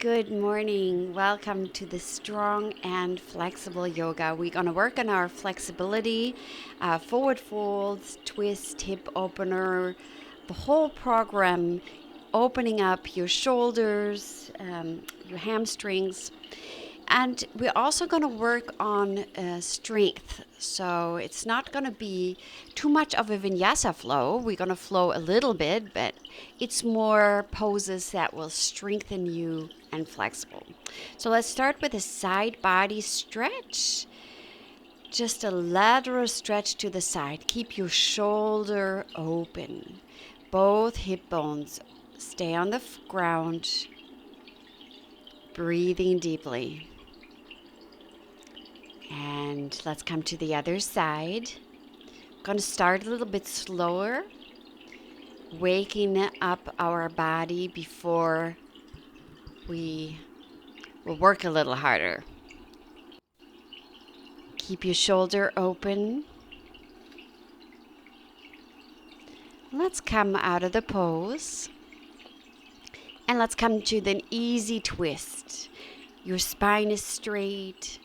Good morning. Welcome to the Strong and Flexible Yoga. We're going to work on our flexibility, forward folds, twist, hip opener, the whole program, opening up your shoulders, your hamstrings. And we're also going to work on strength. So it's not going to be too much of a vinyasa flow. We're going to flow a little bit, but it's more poses that will strengthen you and flexible. So let's start with a side body stretch. Just a lateral stretch to the side. Keep your shoulder open. Both hip bones stay on the ground. Breathing deeply. And let's come to the other side. I'm going to start a little bit slower, waking up our body before we will work a little harder. Keep your shoulder open. Let's come out of the pose. And let's come to the easy twist. Your spine is straight.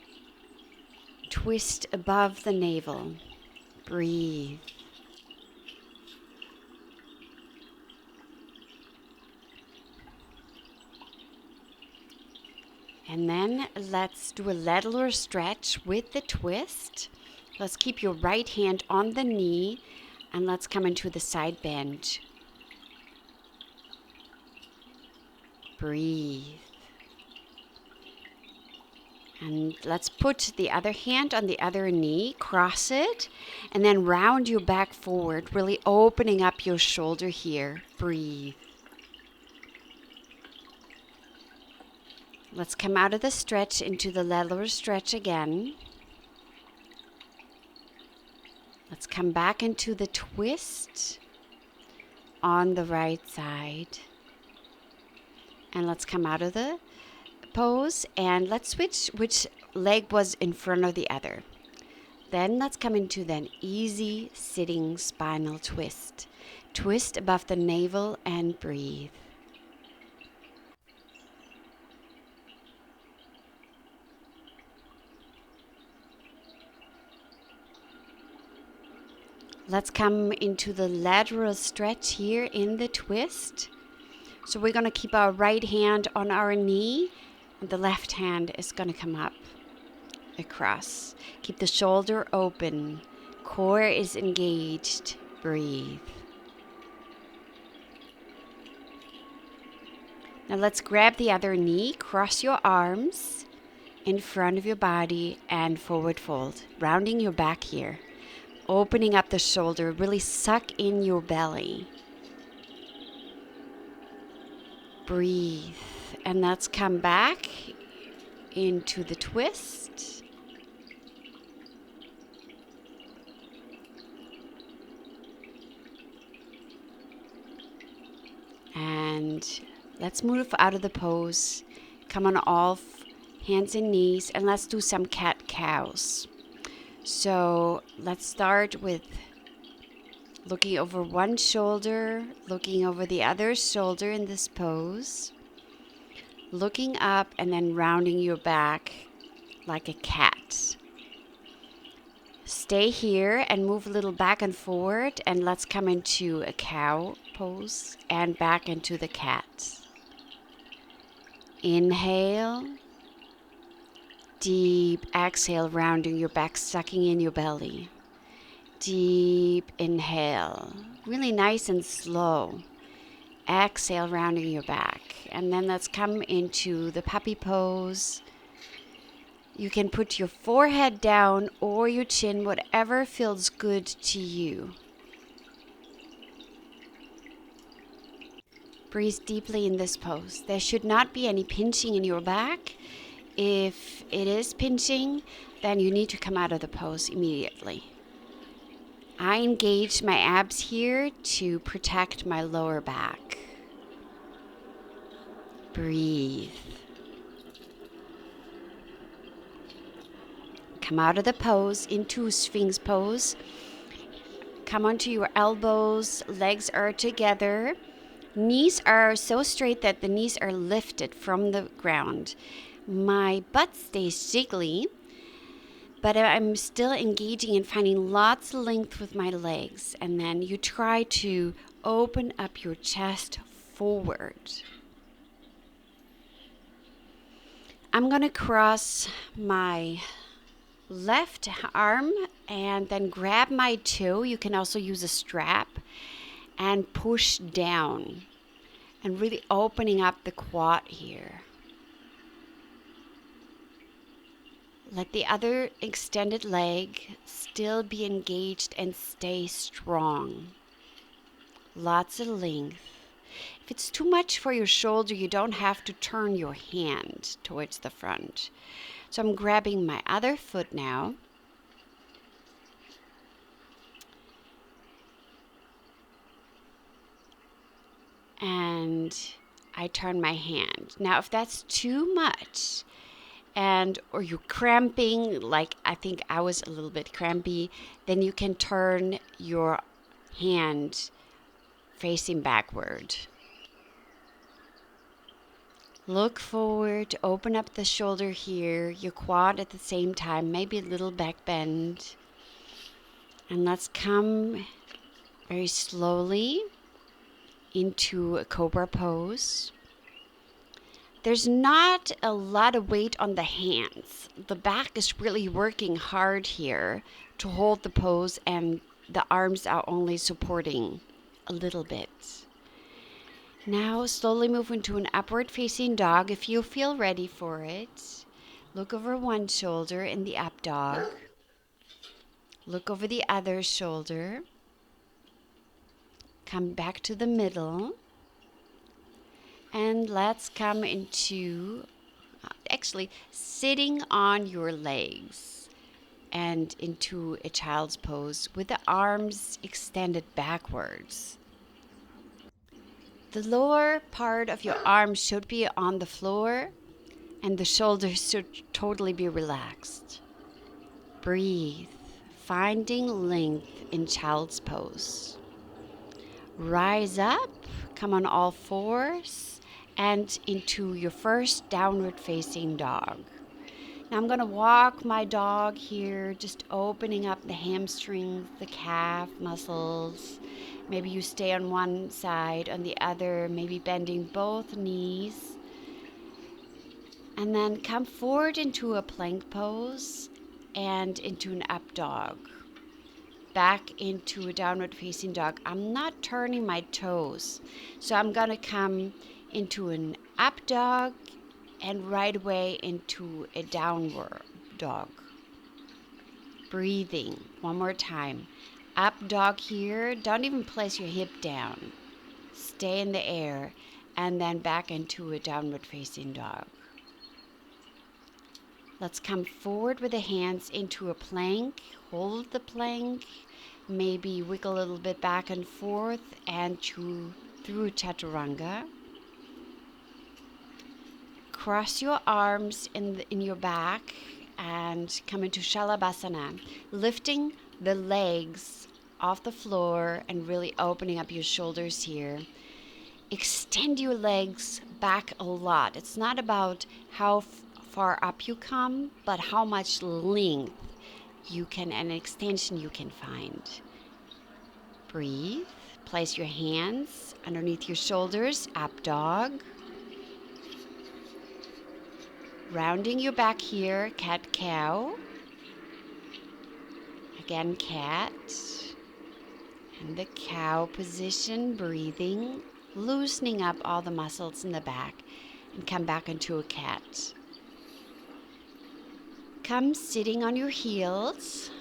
Twist above the navel. Breathe. And then let's do a lateral stretch with the twist. Let's keep your right hand on the knee and let's come into the side bend. Breathe. And let's put the other hand on the other knee, cross it, and then round your back forward, really opening up your shoulder here. Breathe. Let's come out of the stretch into the lateral stretch again. Let's come back into the twist on the right side. And let's come out of the pose and let's switch which leg was in front of the other. Then let's come into that easy sitting spinal twist. Twist above the navel and breathe. Let's come into the lateral stretch here in the twist. So we're going to keep our right hand on our knee. The left hand is going to come up across. Keep the shoulder open. Core is engaged. Breathe. Now let's grab the other knee. Cross your arms in front of your body and forward fold. Rounding your back here. Opening up the shoulder. Really suck in your belly. Breathe. And let's come back into the twist. And let's move out of the pose. Come on all hands and knees and let's do some cat-cows. So let's start with looking over one shoulder, looking over the other shoulder in this pose. Looking up and then rounding your back like a cat. Stay here and move a little back and forward and let's come into a cow pose and back into the cat. Inhale. Deep exhale, rounding your back, sucking in your belly. Deep inhale. Really nice and slow. Exhale, rounding your back. And then let's come into the puppy pose. You can put your forehead down or your chin, whatever feels good to you. Breathe deeply in this pose. There should not be any pinching in your back. If it is pinching, then you need to come out of the pose immediately. I engage my abs here to protect my lower back. Breathe. Come out of the pose into Sphinx pose. Come onto your elbows, legs are together. Knees are so straight that the knees are lifted from the ground. My butt stays jiggly, but I'm still engaging and finding lots of length with my legs. And then you try to open up your chest forward. I'm going to cross my left arm and then grab my toe. You can also use a strap and push down and really opening up the quad here. Let the other extended leg still be engaged and stay strong. Lots of length. If it's too much for your shoulder, you don't have to turn your hand towards the front. So I'm grabbing my other foot now. And I turn my hand. Now, if that's too much, or you're cramping, like I think I was a little bit crampy, then you can turn your hand facing backward. Look forward, open up the shoulder here, your quad at the same time, maybe a little back bend. And let's come very slowly into a cobra pose. There's not a lot of weight on the hands. The back is really working hard here to hold the pose, and the arms are only supporting a little bit. Now slowly move into an upward facing dog if you feel ready for it. Look over one shoulder in the up dog. Look over the other shoulder. Come back to the middle. And let's come into actually sitting on your legs and into a child's pose with the arms extended backwards. The lower part of your arms should be on the floor and the shoulders should totally be relaxed. Breathe, finding length in child's pose. Rise up, come on all fours, and into your first downward facing dog. Now I'm going to walk my dog here, just opening up the hamstrings, the calf muscles. Maybe you stay on one side, on the other, maybe bending both knees. And then come forward into a plank pose and into an up dog. Back into a downward facing dog. I'm not turning my toes, so I'm going to come into an up dog and right away into a downward dog. Breathing. One more time. Up dog here. Don't even place your hip down. Stay in the air and then back into a downward facing dog. Let's come forward with the hands into a plank. Hold the plank. Maybe wiggle a little bit back and forth and through chaturanga. Cross your arms in your back and come into shalabhasana, lifting the legs off the floor and really opening up your shoulders here. Extend your legs back a lot. It's not about how far up you come, but how much length you can and extension you can find. Breathe. Place your hands underneath your shoulders, up dog. Rounding your back here, cat cow. Again, cat. And the cow position, breathing, loosening up all the muscles in the back, and come back into a cat. Come sitting on your heels,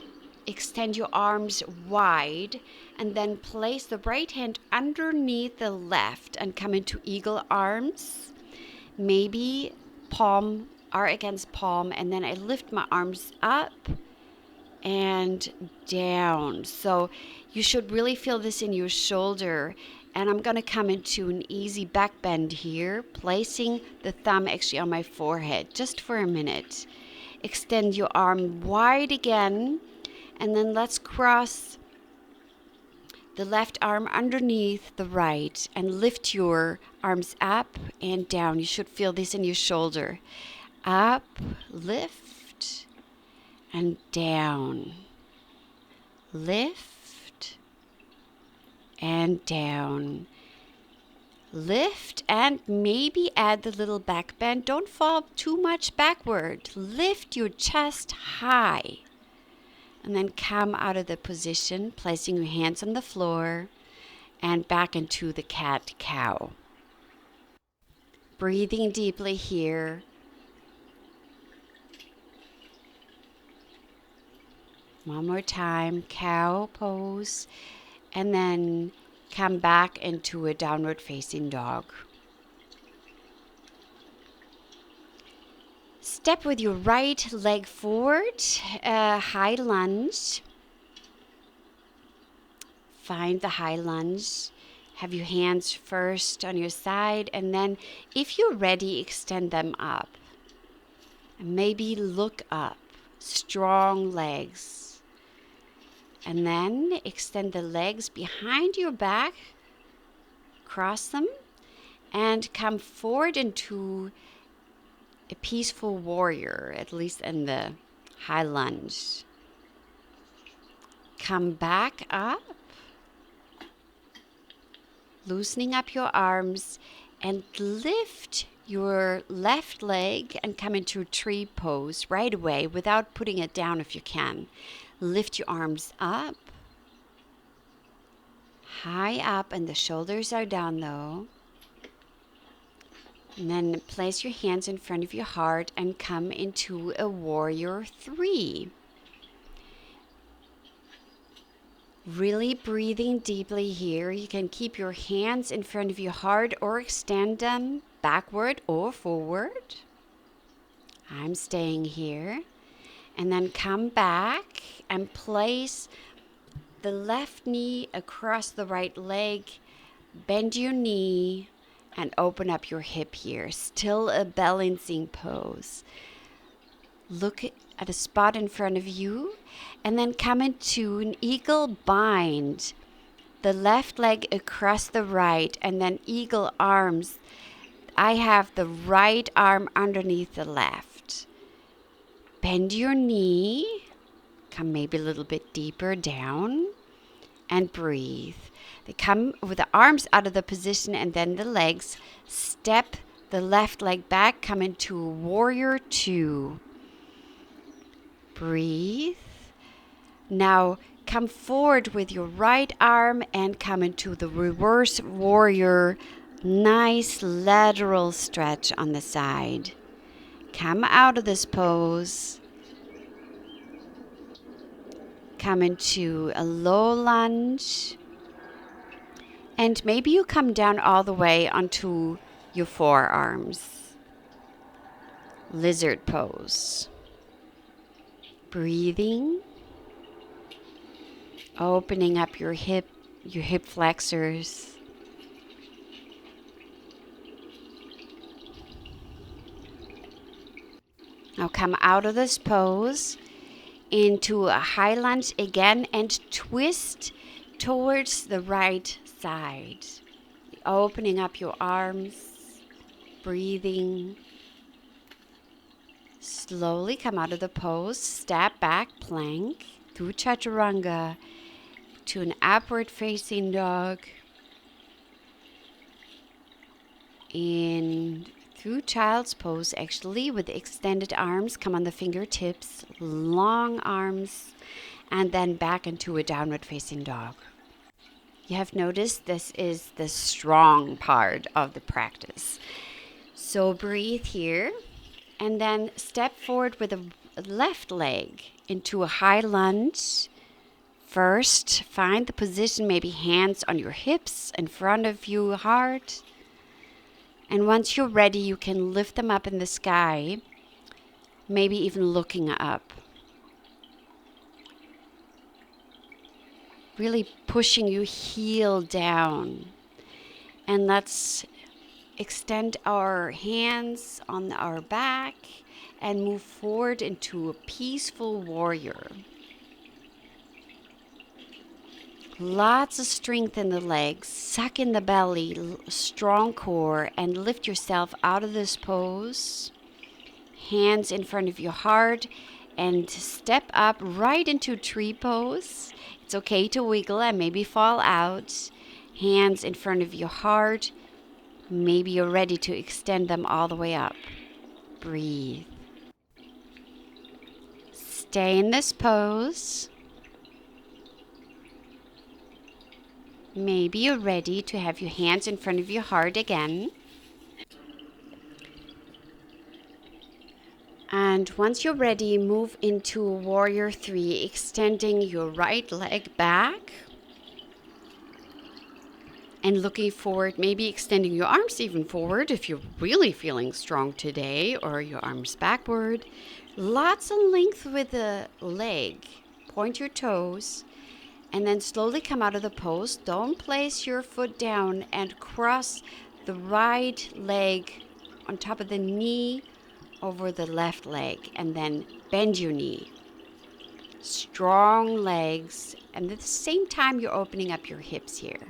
extend your arms wide, and then place the right hand underneath the left and come into eagle arms. Maybe palm are against palm, and then I lift my arms up and down. So you should really feel this in your shoulder. And I'm going to come into an easy back bend here, placing the thumb actually on my forehead just for a minute. Extend your arm wide again, and then let's cross the left arm underneath the right and lift your arms up and down. You should feel this in your shoulder. Up, lift, and down. Lift and down. Lift and maybe add the little back bend. Don't fall too much backward. Lift your chest high. And then come out of the position, placing your hands on the floor and back into the cat-cow. Breathing deeply here. One more time, cow pose, and then come back into a downward facing dog. Step with your right leg forward, high lunge. Find the high lunge. Have your hands first on your side, and then if you're ready, extend them up. And maybe look up. Strong legs. And then extend the legs behind your back. Cross them and come forward into a peaceful warrior, at least in the high lunge. Come back up, loosening up your arms, and lift your left leg and come into tree pose right away without putting it down if you can. Lift your arms up, high up, and the shoulders are down though. And then place your hands in front of your heart and come into a warrior 3. Really breathing deeply here. You can keep your hands in front of your heart or extend them backward or forward. I'm staying here. And then come back and place the left knee across the right leg. Bend your knee and open up your hip here. Still a balancing pose. Look at a spot in front of you and then come into an eagle bind. The left leg across the right and then eagle arms. I have the right arm underneath the left. Bend your knee. Come maybe a little bit deeper down and breathe. They come with the arms out of the position and then the legs. Step the left leg back, come into warrior 2. Breathe. Now come forward with your right arm and come into the reverse warrior. Nice lateral stretch on the side. Come out of this pose. Come into a low lunge. And maybe you come down all the way onto your forearms. Lizard pose. Breathing. Opening up your hip flexors. Now come out of this pose into a high lunge again and twist towards the right side. Opening up your arms, breathing. Slowly come out of the pose, step back, plank, through chaturanga to an upward facing dog. In through child's pose, actually, with extended arms, come on the fingertips, long arms, and then back into a downward facing dog. You have noticed this is the strong part of the practice. So breathe here, and then step forward with the left leg into a high lunge. First, find the position, maybe hands on your hips in front of you, heart. And once you're ready, you can lift them up in the sky, maybe even looking up. Really pushing your heel down. And let's extend our hands on our back and move forward into a peaceful warrior. Lots of strength in the legs. Suck in the belly, strong core, and lift yourself out of this pose. Hands in front of your heart and step up right into tree pose. It's okay to wiggle and maybe fall out. Hands in front of your heart. Maybe you're ready to extend them all the way up. Breathe. Stay in this pose. Maybe you're ready to have your hands in front of your heart again. And once you're ready, move into Warrior 3, extending your right leg back and looking forward, maybe extending your arms even forward if you're really feeling strong today, or your arms backward. Lots of length with the leg. Point your toes. And then slowly come out of the pose. Don't place your foot down and cross the right leg on top of the knee over the left leg. And then bend your knee. Strong legs. And at the same time, you're opening up your hips here.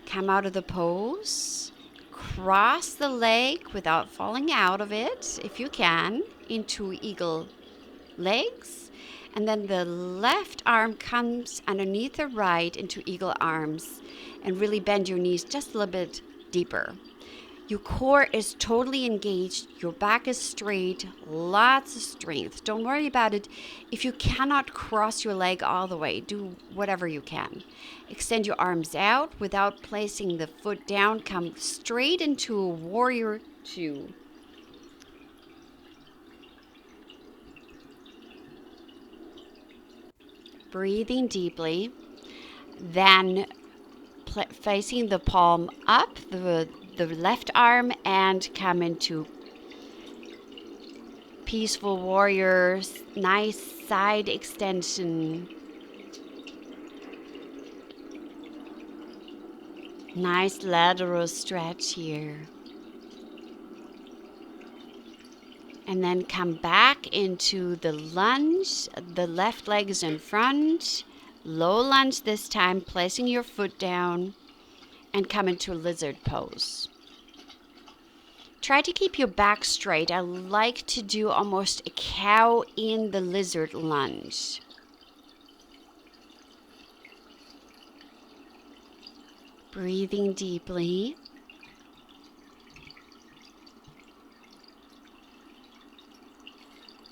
Come out of the pose. Cross the leg without falling out of it, if you can, into eagle legs. And then the left arm comes underneath the right into eagle arms, and really bend your knees just a little bit deeper. Your core is totally engaged. Your back is straight. Lots of strength. Don't worry about it. If you cannot cross your leg all the way, do whatever you can. Extend your arms out without placing the foot down. Come straight into a Warrior 2. Breathing deeply, then facing the palm up, the left arm, and come into Peaceful Warriors. Nice side extension. Nice lateral stretch here. And then come back into the lunge. The left leg is in front. Low lunge this time, placing your foot down. And come into lizard pose. Try to keep your back straight. I like to do almost a cow in the lizard lunge. Breathing deeply.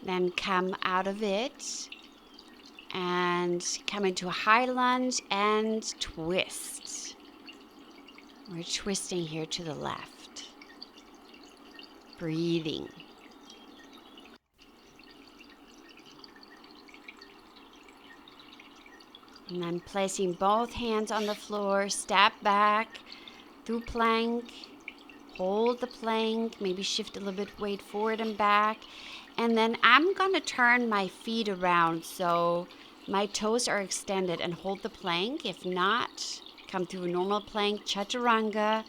Then come out of it and come into a high lunge and twist. We're twisting here to the left. Breathing. And then placing both hands on the floor, step back through plank, hold the plank, maybe shift a little bit weight forward and back. And then I'm going to turn my feet around so my toes are extended and hold the plank. If not, come through a normal plank, chaturanga,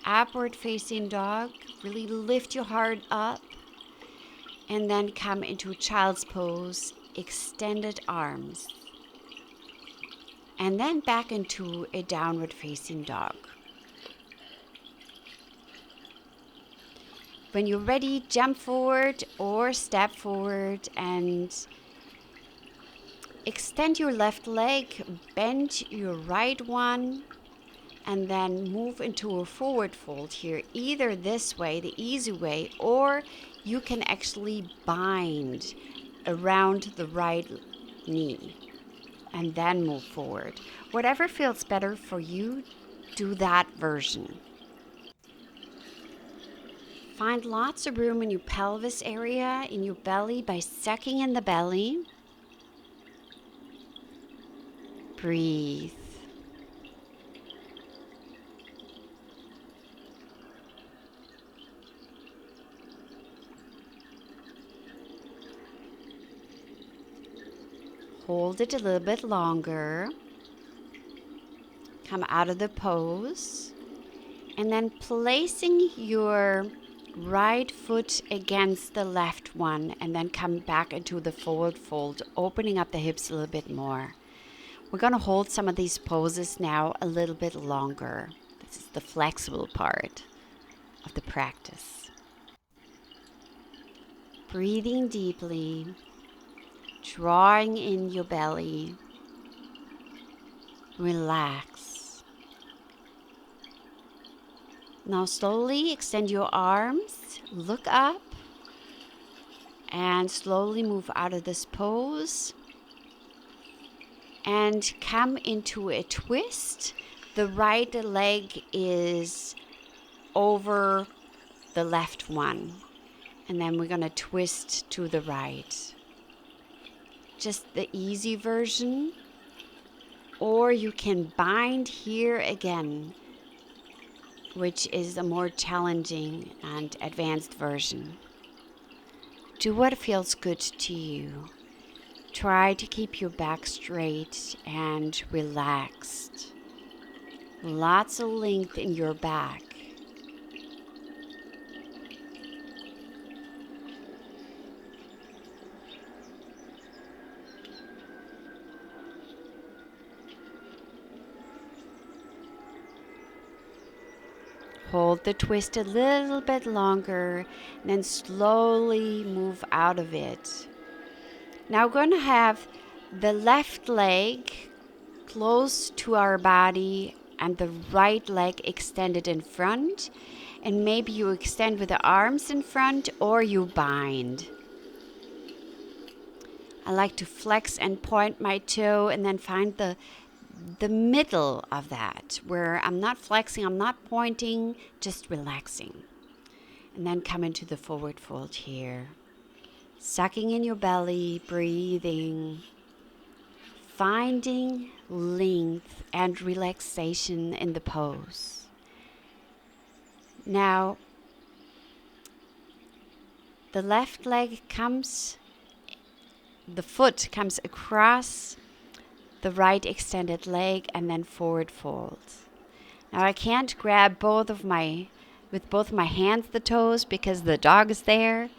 upward facing dog. Really lift your heart up. And then come into child's pose, extended arms. And then back into a downward facing dog. When you're ready, jump forward or step forward and extend your left leg, bend your right one, and then move into a forward fold here, either this way, the easy way, or you can actually bind around the right knee and then move forward. Whatever feels better for you, do that version. Find lots of room in your pelvis area, in your belly, by sucking in the belly. Breathe. Hold it a little bit longer. Come out of the pose. And then placing your right foot against the left one, and then come back into the forward fold, opening up the hips a little bit more. We're going to hold some of these poses now a little bit longer. This is the flexible part of the practice. Breathing deeply, drawing in your belly. Relax. Now slowly extend your arms, look up, and slowly move out of this pose and come into a twist. The right leg is over the left one, and then we're going to twist to the right. Just the easy version, or you can bind here again, which is a more challenging and advanced version. Do what feels good to you. Try to keep your back straight and relaxed. Lots of length in your back. Hold the twist a little bit longer, and then slowly move out of it. Now we're going to have the left leg close to our body and the right leg extended in front. And maybe you extend with the arms in front or you bind. I like to flex and point my toe and then find the middle of that, where I'm not flexing, I'm not pointing, just relaxing. And then come into the forward fold here. Sucking in your belly, breathing, finding length and relaxation in the pose. Now, the left leg comes, the foot comes across the right extended leg and then forward fold. Now I can't grab with both my hands the toes because the dog is there,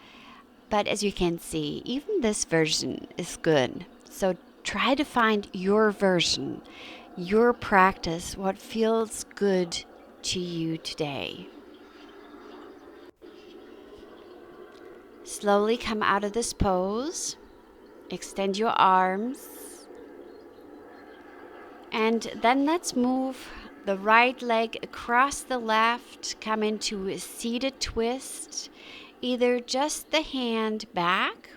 but as you can see, even this version is good. So try to find your version, your practice, what feels good to you today. Slowly come out of this pose, extend your arms. And then let's move the right leg across the left, come into a seated twist, either just the hand back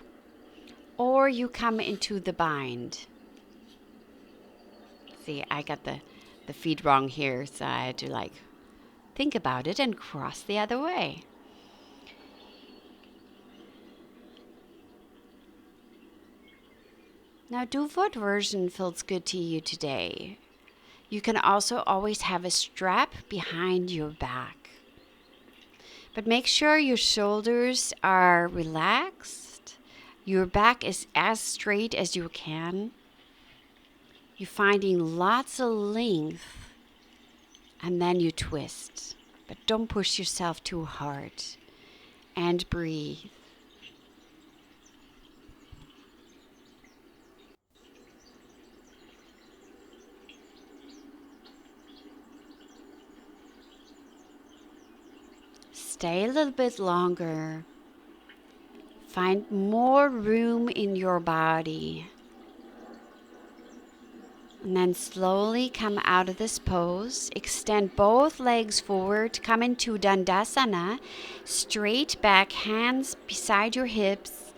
or you come into the bind. See, I got the feet wrong here, so I had to think about it and cross the other way. Now do what version feels good to you today. You can also always have a strap behind your back. But make sure your shoulders are relaxed. Your back is as straight as you can. You're finding lots of length. And then you twist. But don't push yourself too hard. And breathe. Stay a little bit longer. Find more room in your body. And then slowly come out of this pose. Extend both legs forward. Come into Dandasana. Straight back, hands beside your hips.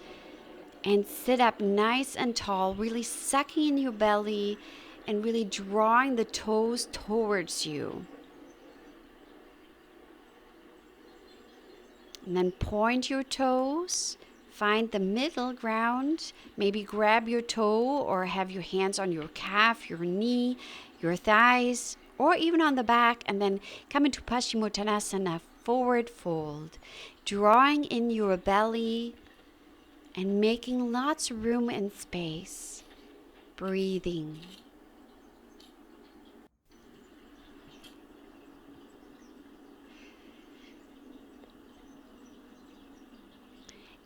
And sit up nice and tall. Really sucking in your belly and really drawing the toes towards you. And then point your toes, find the middle ground, maybe grab your toe or have your hands on your calf, your knee, your thighs, or even on the back, and then come into Paschimottanasana, forward fold, drawing in your belly and making lots of room and space, breathing.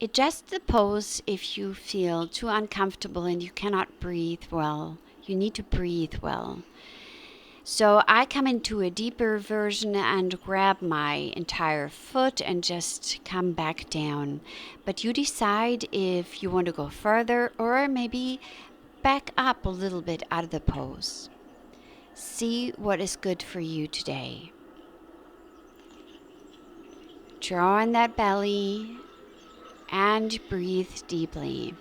Adjust the pose if you feel too uncomfortable and you cannot breathe well. You need to breathe well. So I come into a deeper version and grab my entire foot and just come back down. But you decide if you want to go further or maybe back up a little bit out of the pose. See what is good for you today. Draw in that belly and breathe deeply.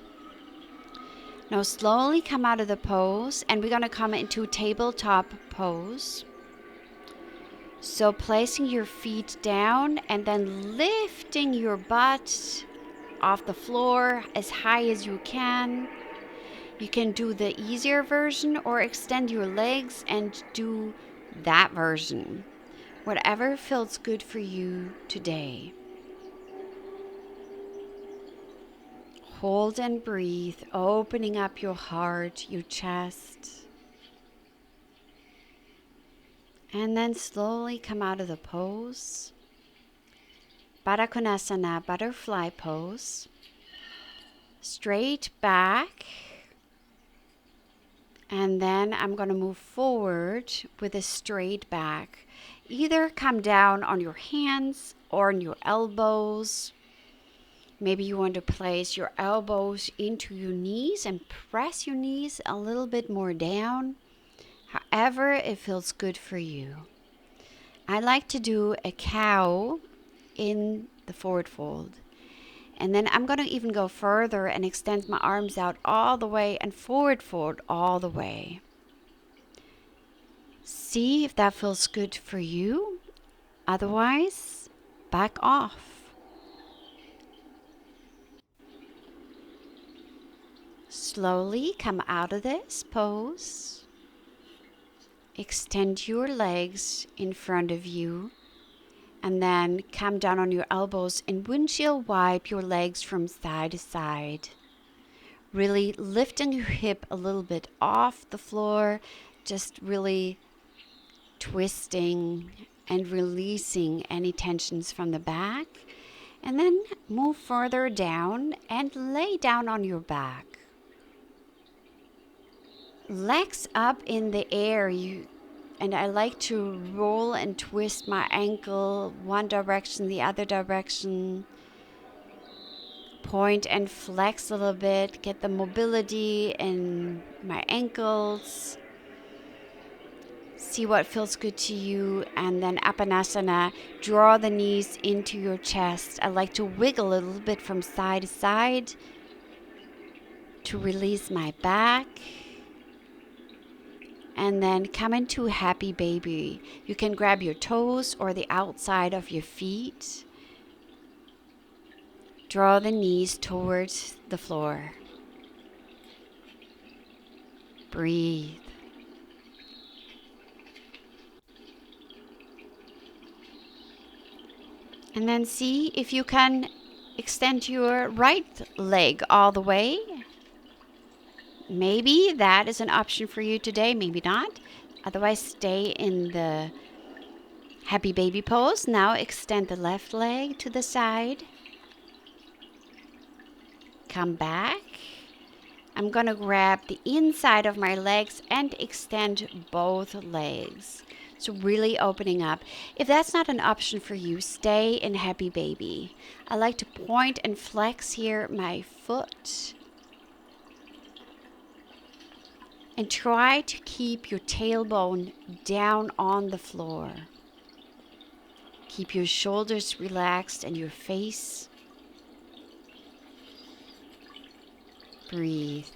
Now slowly come out of the pose, and we're going to come into tabletop pose. So placing your feet down and then lifting your butt off the floor as high as you can. You can do the easier version or extend your legs and do that version. Whatever feels good for you today. Hold and breathe, opening up your heart, your chest. And then slowly come out of the pose. Baddha Konasana, butterfly pose. Straight back. And then I'm going to move forward with a straight back. Either come down on your hands or on your elbows. Maybe you want to place your elbows into your knees and press your knees a little bit more down. However it feels good for you. I like to do a cow in the forward fold. And then I'm going to even go further and extend my arms out all the way and forward fold all the way. See if that feels good for you. Otherwise, back off. Slowly come out of this pose. Extend your legs in front of you. And then come down on your elbows and windshield wipe your legs from side to side. Really lifting your hip a little bit off the floor. Just really twisting and releasing any tensions from the back. And then move further down and lay down on your back. Legs up in the air. And I like to roll and twist my ankle one direction, the other direction. Point and flex a little bit. Get the mobility in my ankles. See what feels good to you. And then Apanasana, draw the knees into your chest. I like to wiggle a little bit from side to side to release my back. And then come into happy baby. You can grab your toes or the outside of your feet. Draw the knees towards the floor. Breathe. And then see if you can extend your right leg all the way. Maybe that is an option for you today, maybe not. Otherwise, stay in the happy baby pose. Now extend the left leg to the side. Come back. I'm going to grab the inside of my legs and extend both legs. So really opening up. If that's not an option for you, stay in happy baby. I like to point and flex here my foot. And try to keep your tailbone down on the floor. Keep your shoulders relaxed and your face. Breathe.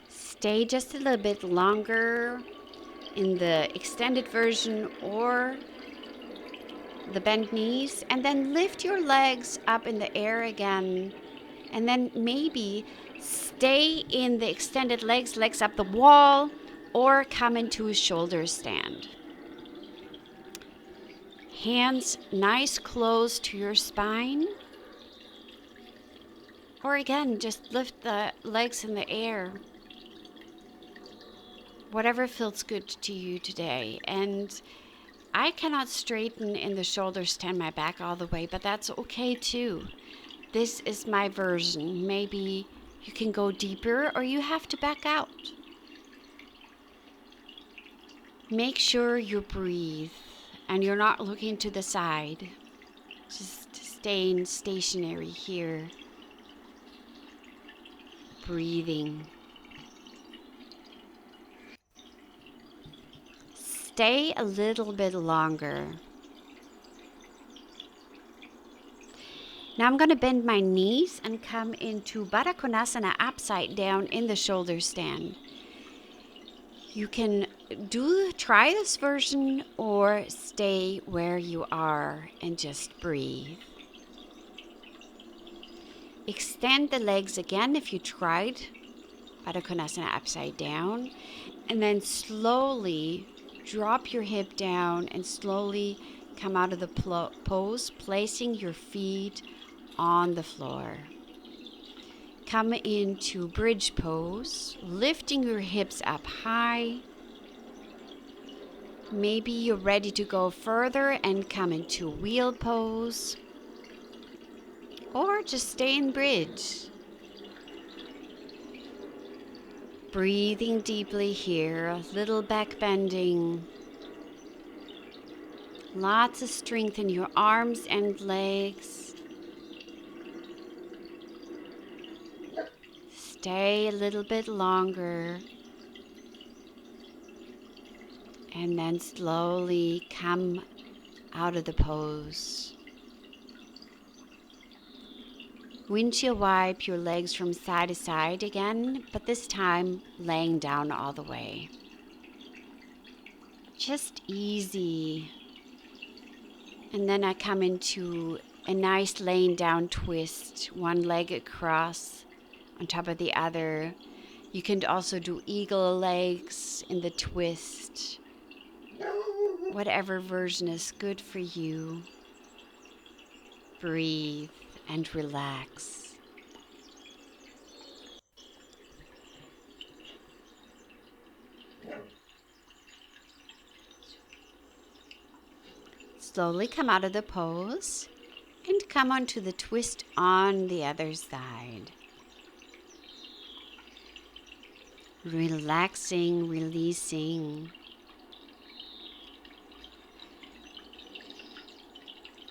Stay just a little bit longer in the extended version or the bent knees, and then lift your legs up in the air again, and then maybe stay in the extended legs up the wall, or come into a shoulder stand. Hands nice close to your spine. Or again, just lift the legs in the air. Whatever feels good to you today. And I cannot straighten in the shoulders, stand my back all the way, but that's okay too. This is my version. Maybe you can go deeper or you have to back out. Make sure you breathe and you're not looking to the side. Just staying stationary here. Breathing. Stay a little bit longer. Now I'm going to bend my knees and come into Baddha Konasana upside down in the shoulder stand. You can try this version or stay where you are and just breathe. Extend the legs again if you tried Baddha Konasana upside down, and then slowly drop your hip down and slowly come out of the pose, placing your feet on the floor. Come into bridge pose, lifting your hips up high. Maybe you're ready to go further and come into wheel pose, or just stay in bridge. Breathing deeply here, a little back bending. Lots of strength in your arms and legs. Stay a little bit longer. And then slowly come out of the pose. Windshield wipe your legs from side to side again, but this time laying down all the way. Just easy. And then I come into a nice laying down twist, one leg across on top of the other. You can also do eagle legs in the twist. Whatever version is good for you. Breathe and relax. Slowly come out of the pose and come onto the twist on the other side. Relaxing, releasing.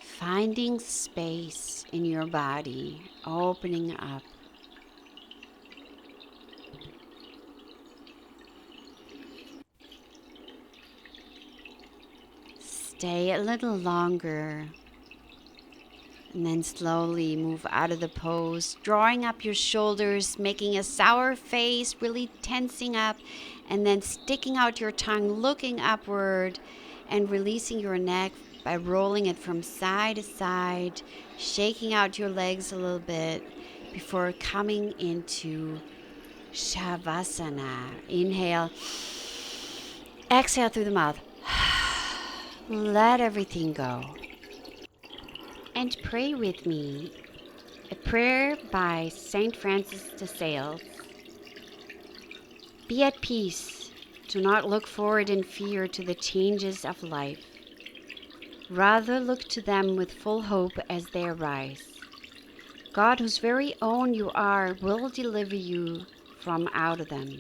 Finding space in your body, opening up. Stay a little longer. And then slowly move out of the pose, drawing up your shoulders, making a sour face, really tensing up, and then sticking out your tongue, looking upward, and releasing your neck by rolling it from side to side, shaking out your legs a little bit before coming into Shavasana. Inhale, exhale through the mouth. Let everything go. And pray with me a prayer by St. Francis de Sales. Be at peace. Do not look forward in fear to the changes of life. Rather look to them with full hope as they arise. God, whose very own you are, will deliver you from out of them.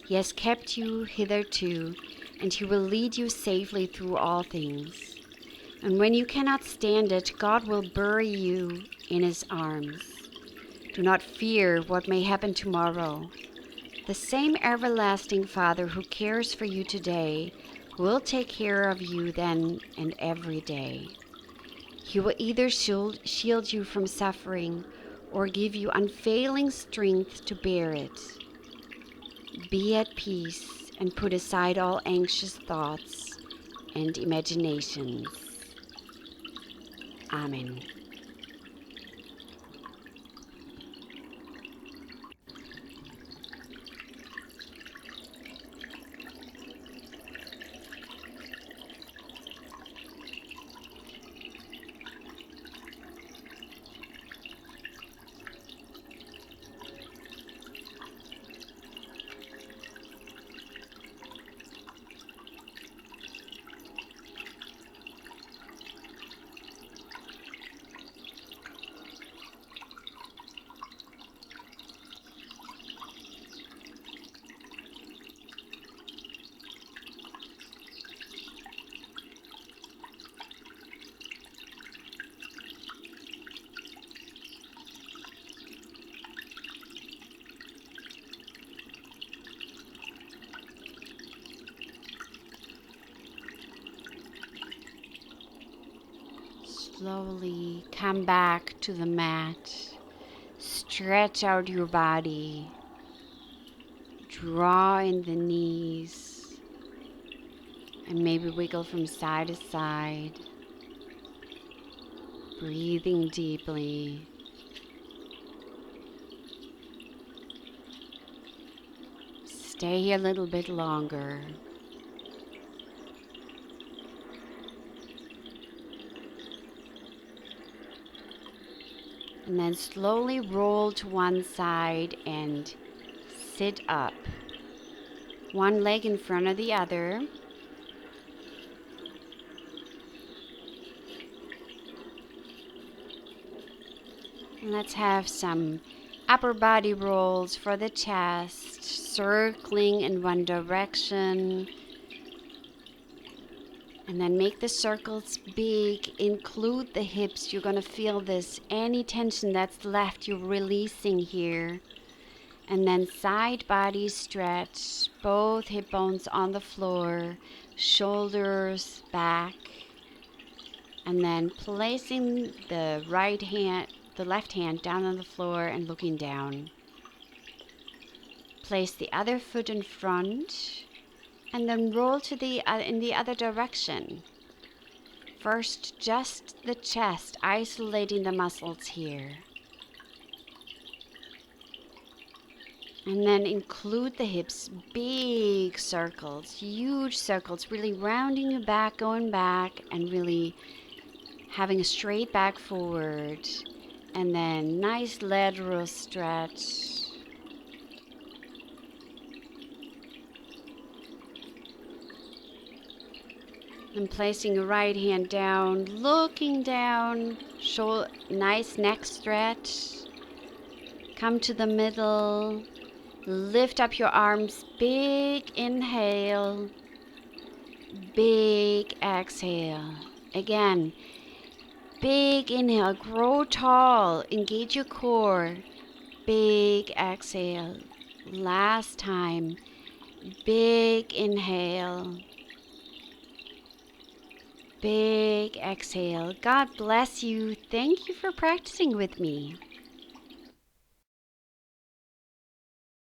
He has kept you hitherto, and he will lead you safely through all things. And when you cannot stand it, God will bury you in his arms. Do not fear what may happen tomorrow. The same everlasting Father who cares for you today will take care of you then and every day. He will either shield you from suffering or give you unfailing strength to bear it. Be at peace and put aside all anxious thoughts and imaginations. Amen. slowly come back to the mat. Stretch out your body. Draw in the knees. And maybe wiggle from side to side. Breathing deeply. Stay here a little bit longer. And then slowly roll to one side and sit up. One leg in front of the other. And let's have some upper body rolls for the chest, circling in one direction. And then make the circles big, include the hips. You're going to feel this. Any tension that's left, you're releasing here. And then side body stretch, both hip bones on the floor, shoulders back. And then placing the left hand down on the floor and looking down. Place the other foot in front. And then roll to in the other direction. First, just the chest, isolating the muscles here. And then include the hips, big circles, huge circles, really rounding your back, going back, and really having a straight back forward. And then nice lateral stretch. And placing your right hand down, looking down, nice neck stretch. Come to the middle, lift up your arms, big inhale, big exhale. Again, big inhale, grow tall, engage your core, big exhale. Last time, big inhale. Big exhale. God bless you. Thank you for practicing with me.